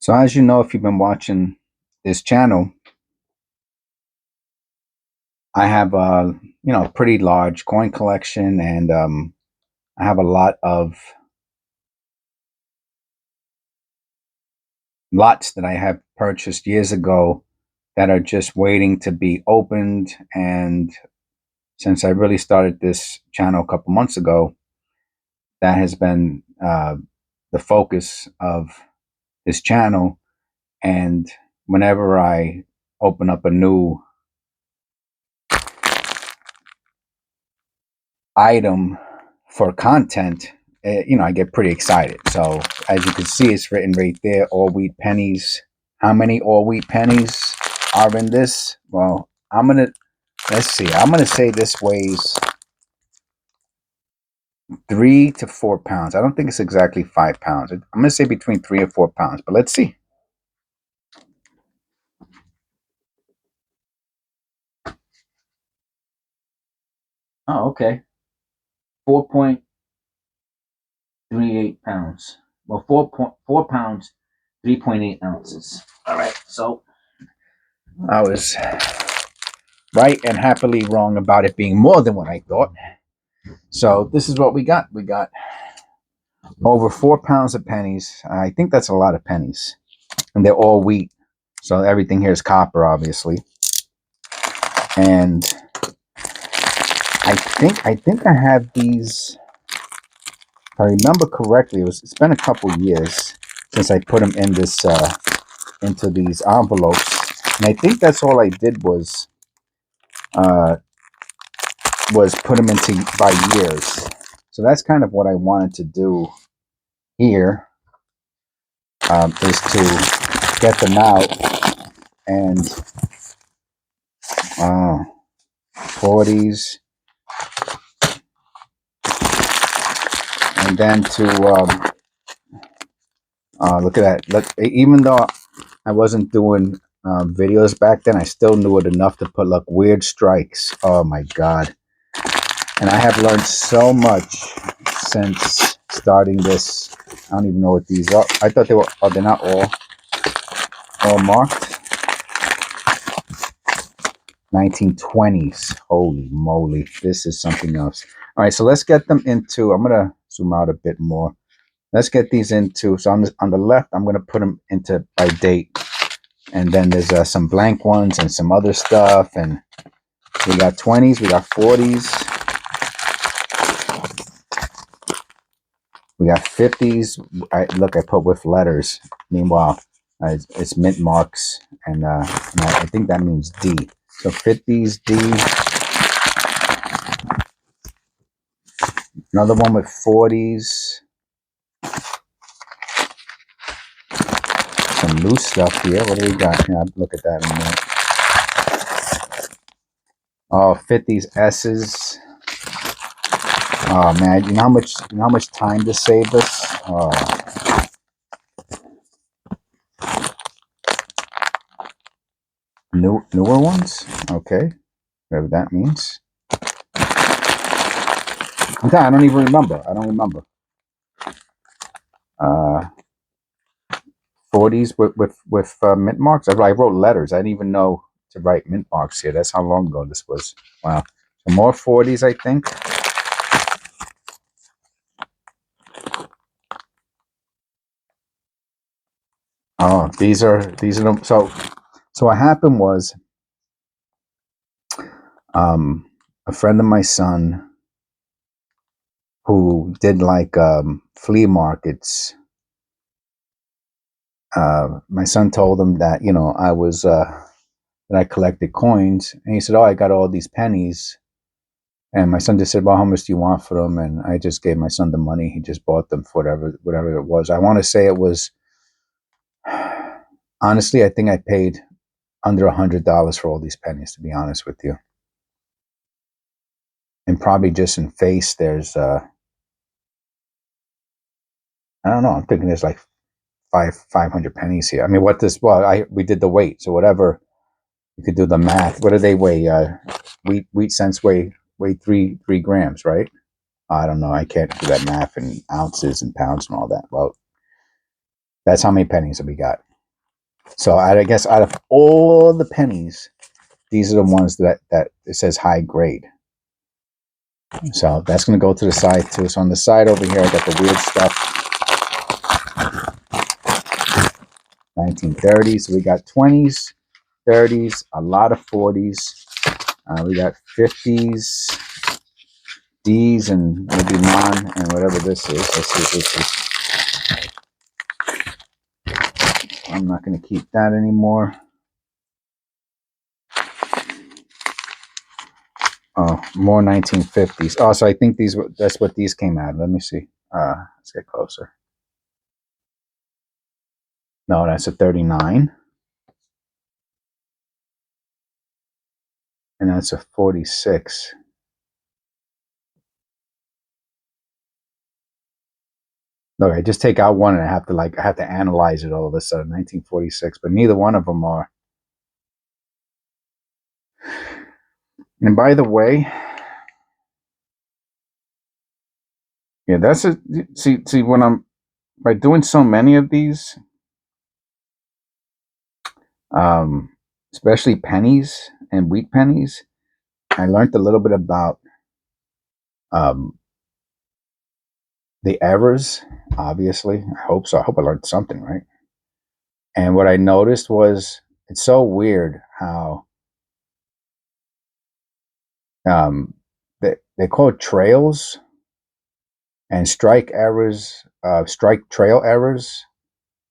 So as you know, if you've been watching this channel, I have a pretty large coin collection, and I have a lot of lots that I have purchased years ago that are just waiting to be opened. And since I really started this channel a couple months ago, that has been the focus of this channel. And whenever I open up a new item for content, I get pretty excited. So as you can see, it's written right there, all wheat pennies. How many all wheat pennies are in this? Well, let's see. I'm gonna say this weighs 3 to 4 pounds. I don't think it's exactly 5 pounds. I'm gonna say between 3 and 4 pounds, but let's see. Oh, okay. 4.38 pounds. Well, 4 pounds, 3.8 ounces. All right. So I was right and happily wrong about it being more than what I thought. So this is what we got. We got over 4 pounds of pennies. I think that's a lot of pennies, and they're all wheat. So everything here is copper, obviously. And I think I have these. If I remember correctly, it's been a couple years since I put them in this into these envelopes, and I think that's all I did uh, was put them into by years. So that's kind of what I wanted to do here, is to get them out and 40s, and then to look at that. Look, even though I wasn't doing videos back then, I still knew it enough to put like weird strikes. Oh my god! And I have learned so much since starting this. I don't even know what these are. I thought they were. Oh, they're not all marked. 1920s. Holy moly! This is something else. All right, so let's get them into. I'm gonna zoom out a bit more. Let's get these into. So on the left, I'm gonna put them into by date, and then there's some blank ones and some other stuff. And we got 20s, we got 40s, we got 50s. I put with letters. Meanwhile, it's mint marks, and I think that means D. So 50s, D. Another one with 40s. Some loose stuff here. What do we got? Yeah, I'll look at that in a minute. Oh, 50s S's. Oh man, you know how much time this saved us? Oh. Newer ones? Okay. Whatever that means. I don't even remember. I don't remember. 40s with mint marks. I wrote letters. I didn't even know to write mint marks here. That's how long ago this was. Wow. So more 40s, I think. Oh, these are them. So what happened was, a friend of my son who did like flea markets. My son told him that I was that I collected coins, and he said, "Oh, I got all these pennies." And my son just said, "Well, how much do you want for them?" And I just gave my son the money. He just bought them for whatever it was. I want to say it was, honestly, I think I paid under $100 for all these pennies, to be honest with you. And probably just in face, there's I don't know. I'm thinking there's like 500 pennies here. I mean, we did the weight, so whatever. You could do the math. What do they weigh? Wheat cents weigh 3 grams, right? I don't know. I can't do that math in ounces and pounds and all that. Well, that's how many pennies that we got. So I guess out of all the pennies, these are the ones that it says high grade. So that's going to go to the side too. So on the side over here, I got the weird stuff. 1930s. So we got 20s, 30s, a lot of 40s. We got 50s, D's, and maybe non, and whatever this is. Let's see if this is. I'm not going to keep that anymore. Oh, more 1950s. Oh, so I think that's what these came out. Let me see. Let's get closer. No, that's a 39. And that's a 46. Okay, just take out one and I have to analyze it all of a sudden. 1946, but neither one of them are. And by the way, yeah, that's a see when I'm by doing so many of these, um, especially pennies and wheat pennies, I learned a little bit about um, the errors. Obviously, I hope so. I hope I learned something, right? And what I noticed was it's so weird how um, they call it trails and strike errors, strike trail errors,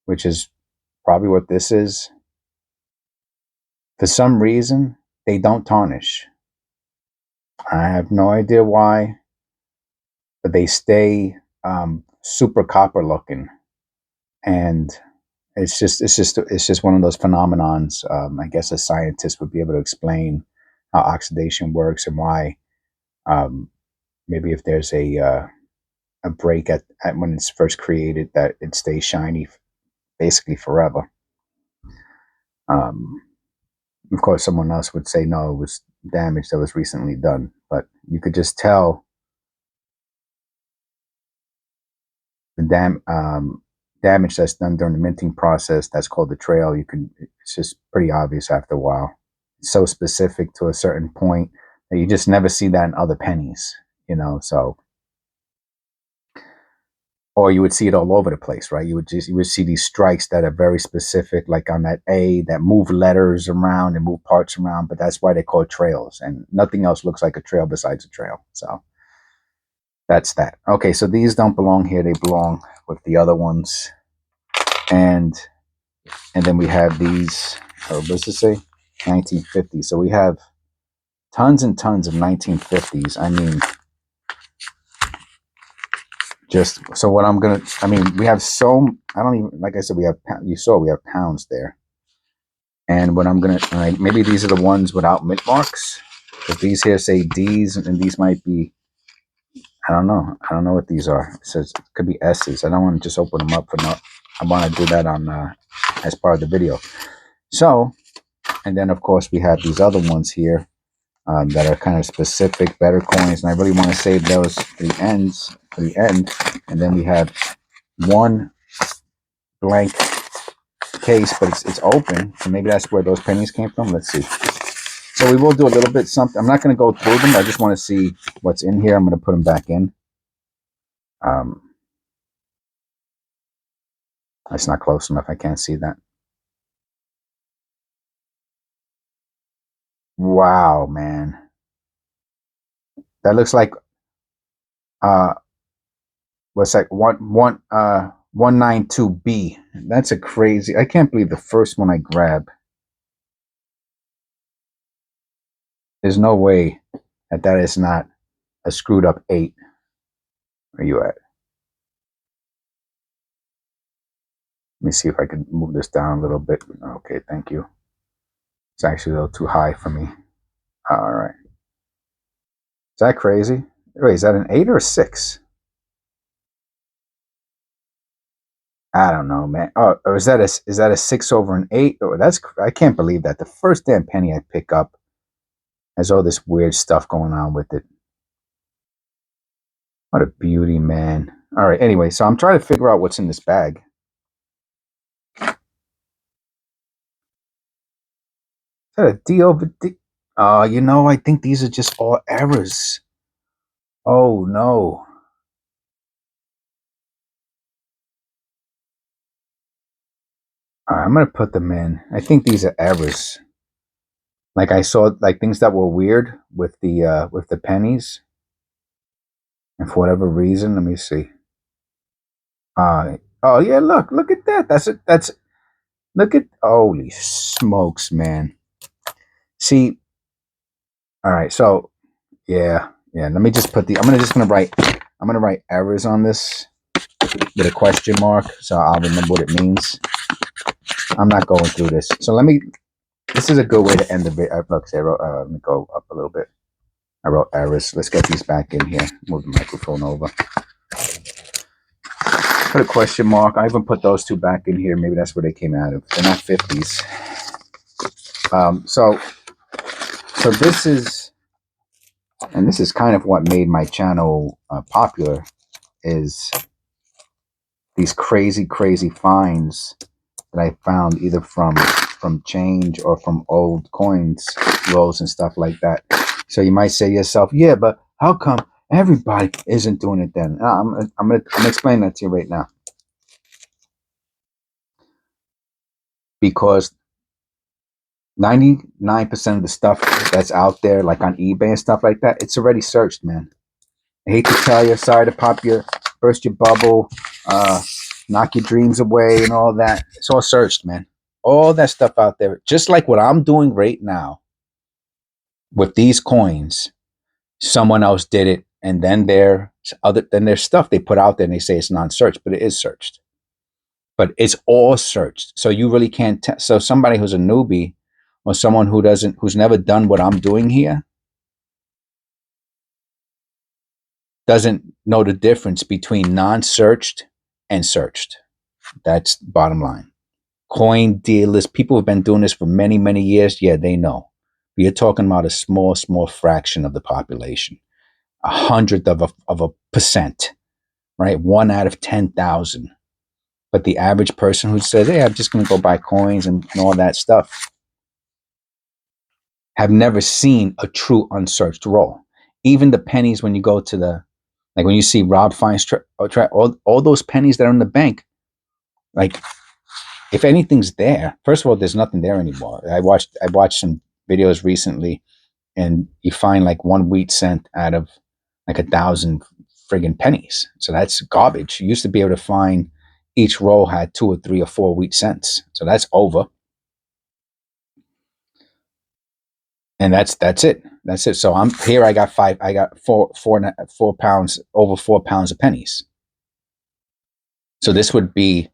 which is probably what this is. For some reason, they don't tarnish. I have no idea why, but they stay super copper looking, and it's just one of those phenomenons. I guess a scientist would be able to explain how oxidation works and why. Um, maybe if there's a break at when it's first created, that it stays shiny basically forever. Um, of course, someone else would say no, it was damage that was recently done, but you could just tell the damage that's done during the minting process. That's called the trail. It's just pretty obvious after a while. It's so specific to a certain point that you just never see that in other pennies, so or you would see it all over the place, right? You would see these strikes that are very specific, like on that A, that move letters around and move parts around, but that's why they call it trails, and nothing else looks like a trail besides a trail. So that's that. Okay, so these don't belong here; they belong with the other ones, and then we have these. Oh, what does it say? 1950. So we have tons and tons of 1950s. I mean, just so what I'm gonna. I mean, we have so. I don't even like I said. We have you saw we have pounds there. And what I'm gonna maybe these are the ones without mint marks. Because these here say D's, and these might be. I don't know. I don't know what these are. It says it could be S's. I don't want to just open them up for no. I want to do that on as part of the video. So, and then of course we have these other ones here that are kind of specific, better coins, and I really want to save those for the end. And then we have one blank case, but it's open, so maybe that's where those pennies came from. Let's see. So we will do a little bit something. I'm not going to go through them. I just want to see what's in here. I'm going to put them back in. Um, it's not close enough. I can't see that. Wow, man. That looks like uh what's like 192B. That's a crazy. I can't believe the first one I grab. There's no way that is not a screwed up 8. Where you at? Let me see if I can move this down a little bit. Okay, thank you. It's actually a little too high for me. All right. Is that crazy? Wait, is that an 8 or a 6? I don't know, man. Oh, or is that a 6 over an 8? Oh, I can't believe that. The first damn penny I pick up has all this weird stuff going on with it. What a beauty, man. All right, anyway, so I'm trying to figure out what's in this bag. that a D over D? You know, I think these are just all errors. Oh no. All right, I'm gonna put them in. I think these are errors. Like I saw like things that were weird with the pennies, and for whatever reason, let me see. Oh yeah, look at that. That's it. That's look at holy smokes, man. See, all right, so yeah. Let me just put the. I'm gonna write errors on this with a question mark, so I'll remember what it means. I'm not going through this. So let me. This is a good way to end the video. Look, say, let me go up a little bit. I wrote errors. Let's get these back in here. Move the microphone over. Put a question mark. I even put those two back in here. Maybe that's where they came out of. They're not 50s. So this is, and this is kind of what made my channel popular, is these crazy finds that I found either from change or from old coins, rolls and stuff like that. So you might say to yourself, yeah, but how come everybody isn't doing it then? I'm gonna explain that to you right now. Because 99% of the stuff that's out there, like on eBay and stuff like that, it's already searched, man. I hate to tell you, sorry to burst your bubble, knock your dreams away and all that. It's all searched, man. All that stuff out there, just like what I'm doing right now with these coins, someone else did it, and then there's stuff they put out there and they say it's non-searched, but it is searched. But it's all searched, so you really can't. So somebody who's a newbie or someone who's never done what I'm doing here doesn't know the difference between non-searched and searched. That's bottom line. Coin dealers, people who've been doing this for many years, yeah, they know. But you're talking about a small fraction of the population, 100th of a percent, right? 1 out of 10,000. But the average person who says, "Hey, I'm just going to go buy coins and all that stuff," have never seen a true unsearched roll. Even the pennies when you go to like when you see Rob Fine's all those pennies that are in the bank, like if anything's there, first of all, there's nothing there anymore. I watched some videos recently, and you find like one wheat cent out of like 1,000 friggin' pennies. So that's garbage. You used to be able to find each roll had 2 or 3 or 4 wheat cents. So that's over. And that's it. That's it. So I'm here. I got 4 pounds, over 4 pounds of pennies. So this would be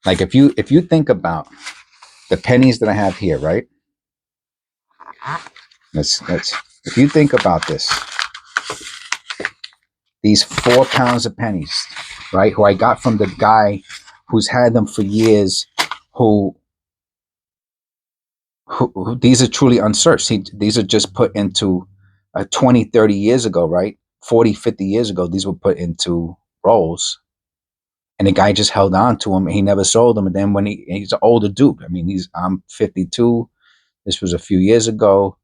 like if you think about the pennies that I have here, right? Let's if you think about this, these 4 pounds of pennies, right? Who I got from the guy who's had them for years, who these are truly unsearched. These are just put into 20, 30 years ago, right? 40, 50 years ago, these were put into rolls. And the guy just held on to them. And he never sold them. And then when he's an older dude, I mean, I'm 52. This was a few years ago.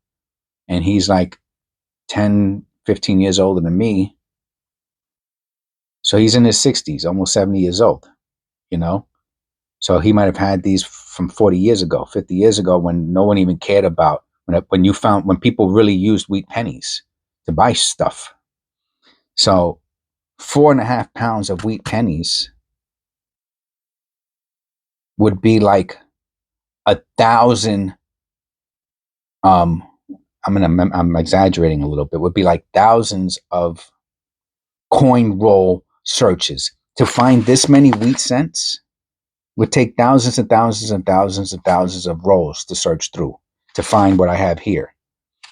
And he's like 10, 15 years older than me. So he's in his 60s, almost 70 years old, you know? So he might have had these from 40 years ago, 50 years ago, when no one even cared about, when people really used wheat pennies to buy stuff. So 4.5 pounds of wheat pennies would be like 1,000. I'm exaggerating a little bit. Would be like thousands of coin roll searches to find this many wheat cents. Would take thousands and thousands and thousands and thousands of rolls to search through to find what I have here.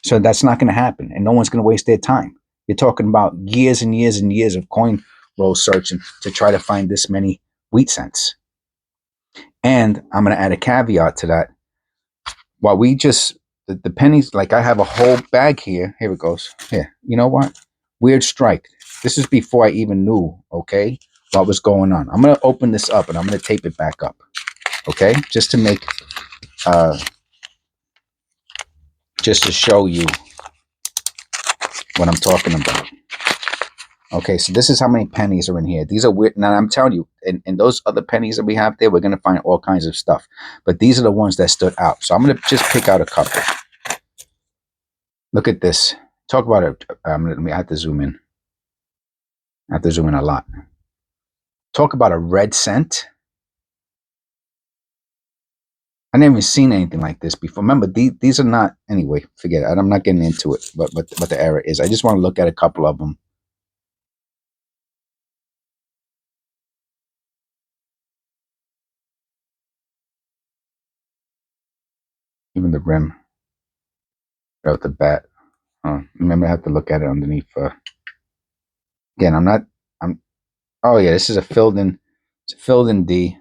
So that's not going to happen, and no one's going to waste their time. You're talking about years and years and years of coin roll searching to try to find this many wheat cents. And I'm going to add a caveat to that. While the pennies, like I have a whole bag here. Here it goes. Here, you know what? Weird strike. This is before I even knew, okay, what was going on. I'm going to open this up and I'm going to tape it back up, okay? Just to make just to show you what I'm talking about. Okay, so this is how many pennies are in here. These are weird. Now, I'm telling you, in those other pennies that we have there, we're going to find all kinds of stuff. But these are the ones that stood out. So I'm going to just pick out a couple. Look at this. Talk about it. Let me have to zoom in. I have to zoom in a lot. Talk about a red cent. I never even seen anything like this before. Remember, these are not, anyway, forget it. I'm not getting into it, but the error is. I just want to look at a couple of them. Even the rim, right off the bat. Remember, I have to look at it underneath. Again, oh yeah, this is a filled in, it's a filled in D.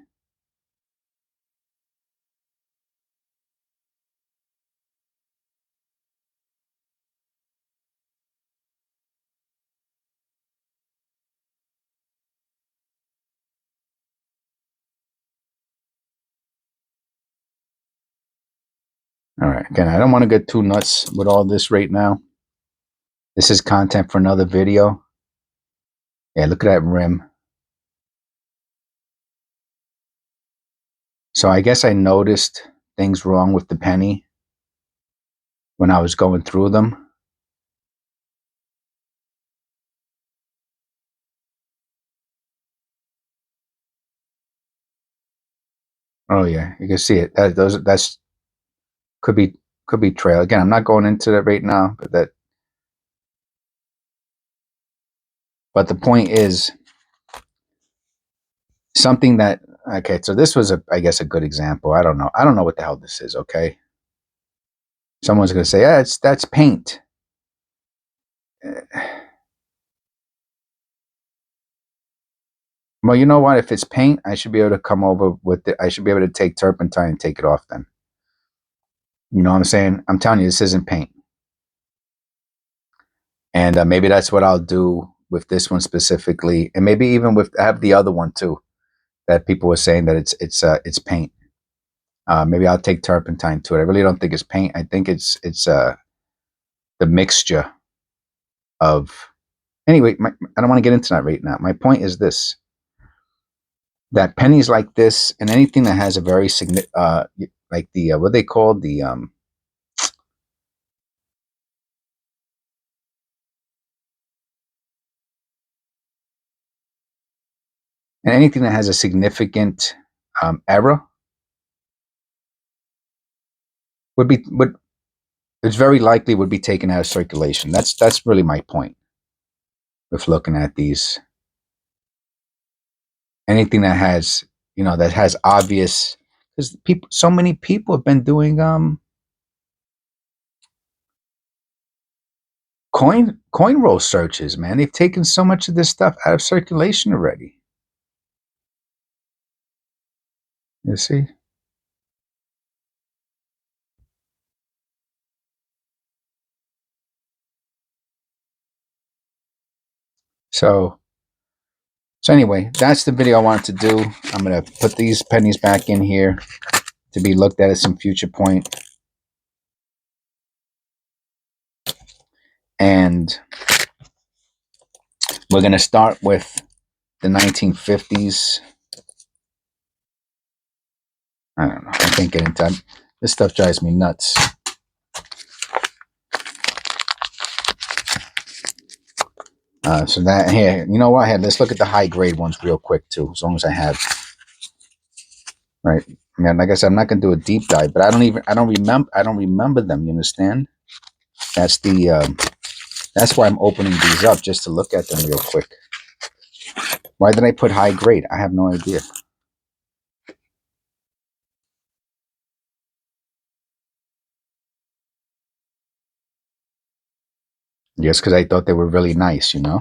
All right, again, I don't want to get too nuts with all this right now. This is content for another video. Yeah, look at that rim. So I guess I noticed things wrong with the penny when I was going through them. Oh yeah, you can see it. That's could be trail. Again, I'm not going into that right now, but the point is something that, okay, so this was I guess a good example. I don't know what the hell this is, okay? Someone's gonna say, yeah, that's paint. Well, you know what? If it's paint, I should be able to come over with it. I should be able to take turpentine and take it off then. You know what I'm saying? I'm telling you, this isn't paint. And maybe that's what I'll do with this one specifically. And maybe even I have the other one too, that people were saying that it's paint. Maybe I'll take turpentine to it. I really don't think it's paint. I think it's the mixture of, anyway, I don't want to get into that right now. My point is this, that pennies like this and anything that has a very significant, like the, what they call the, and anything that has a significant error would it's very likely would be taken out of circulation. That's really my point with looking at these. Anything that has, that has obvious, because so many people have been doing coin roll searches, man. They've taken so much of this stuff out of circulation already. You see? So anyway, that's the video I wanted to do. I'm gonna put these pennies back in here to be looked at some future point. And we're gonna start with the 1950s. I don't know. I can't get into it. This stuff drives me nuts. So that here, you know what? Here, let's look at the high grade ones real quick too, as long as I have. Right. I mean, like I said, I'm not gonna do a deep dive, but I don't remember them. You understand? That's that's why I'm opening these up, just to look at them real quick. Why did I put high grade? I have no idea. Just because I thought they were really nice, Yeah,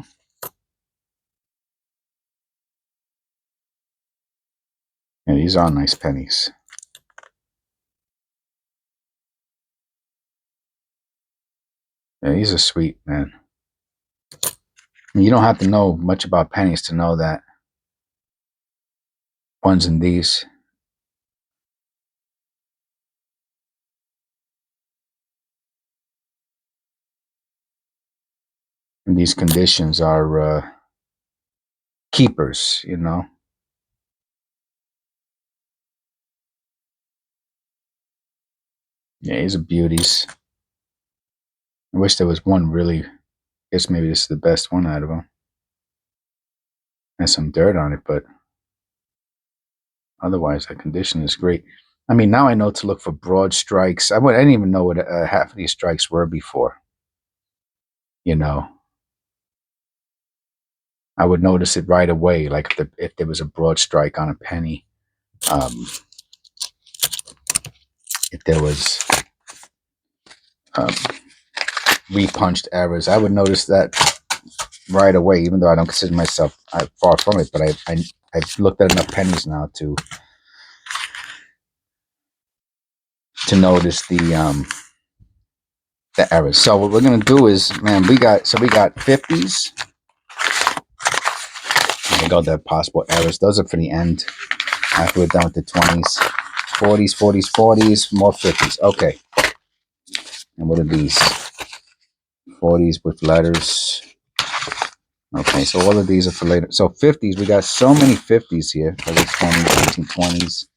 these are nice pennies. Yeah, these are sweet, man. You don't have to know much about pennies to know that ones in these. And these conditions are keepers, you know. Yeah, these are beauties. I wish there was one really. I guess maybe this is the best one out of them. Has some dirt on it, but otherwise, the condition is great. I mean, now I know to look for broad strikes. I didn't even know what half of these strikes were before. You know, I would notice it right away, like if there was a broad strike on a penny. Um, if there was um, repunched errors, I would notice that right away. Even though I don't consider myself far from it, but I've looked at enough pennies now to notice the errors. So what we're gonna do is, man, we got 50s. There we go, the possible errors. Those are for the end. After we're done with the 20s, 40s, 40s, 40s, more 50s. Okay. And what are these? 40s with letters. Okay, so all of these are for later. So 50s, we got so many 50s here. For the 20s, 1920s.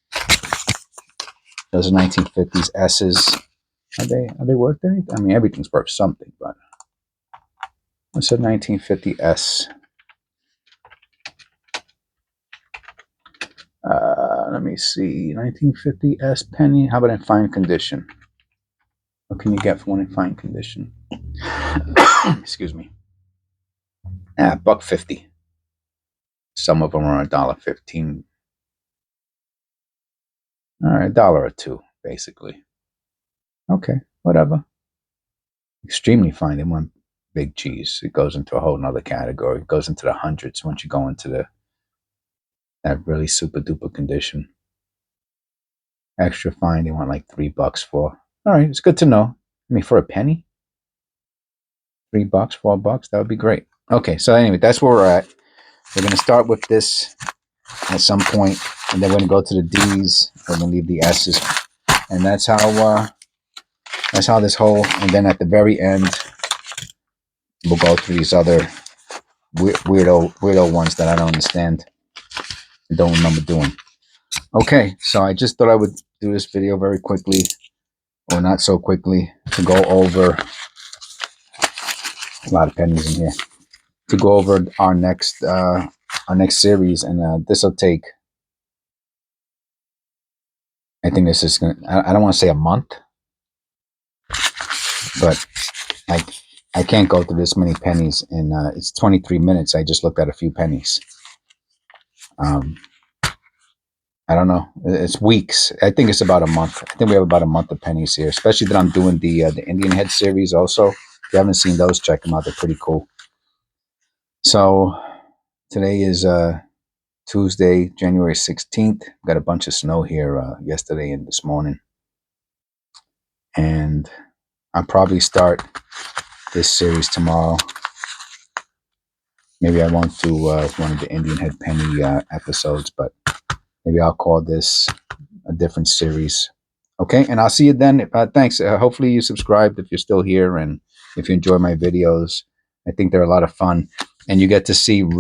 Those are 1950s S's. Are they worth anything? I mean, everything's worth something, but what's a 1950 S? Let me see. 1950 S penny. How about in fine condition? What can you get for one in fine condition? Excuse me. $1.50. Some of them are $1.15. All right, $1 or $2, basically. Okay, whatever. Extremely fine. They want big cheese. It goes into a whole nother category. It goes into the hundreds once you go into that really super duper condition. Extra fine, they want like $3 for. All right, it's good to know. I mean, for a penny, $3, $4, that would be great. Okay, so anyway, that's where we're at. We're gonna start with this at some point, and then we're gonna go to the D's. We're gonna leave the S's, and that's how this whole. And then at the very end, we'll go through these other weirdo ones that I don't understand and don't remember doing. Okay, so I just thought I would do this video very quickly, or not so quickly, to go over a lot of pennies in here. To go over our next series, and this will take. I think this is gonna. I don't want to say a month, but I can't go through this many pennies in. It's 23 minutes. I just looked at a few pennies. I don't know. It's weeks. I think it's about a month. I think we have about a month of pennies here, especially that I'm doing the Indian Head series also. If you haven't seen those, check them out. They're pretty cool. So today is Tuesday, January 16th. Got a bunch of snow here yesterday and this morning. And I'll probably start this series tomorrow. Maybe I won't do one of the Indian Head Penny episodes, but maybe I'll call this a different series. Okay, and I'll see you then. Thanks. Hopefully you subscribed if you're still here, and if you enjoy my videos. I think they're a lot of fun, and you get to see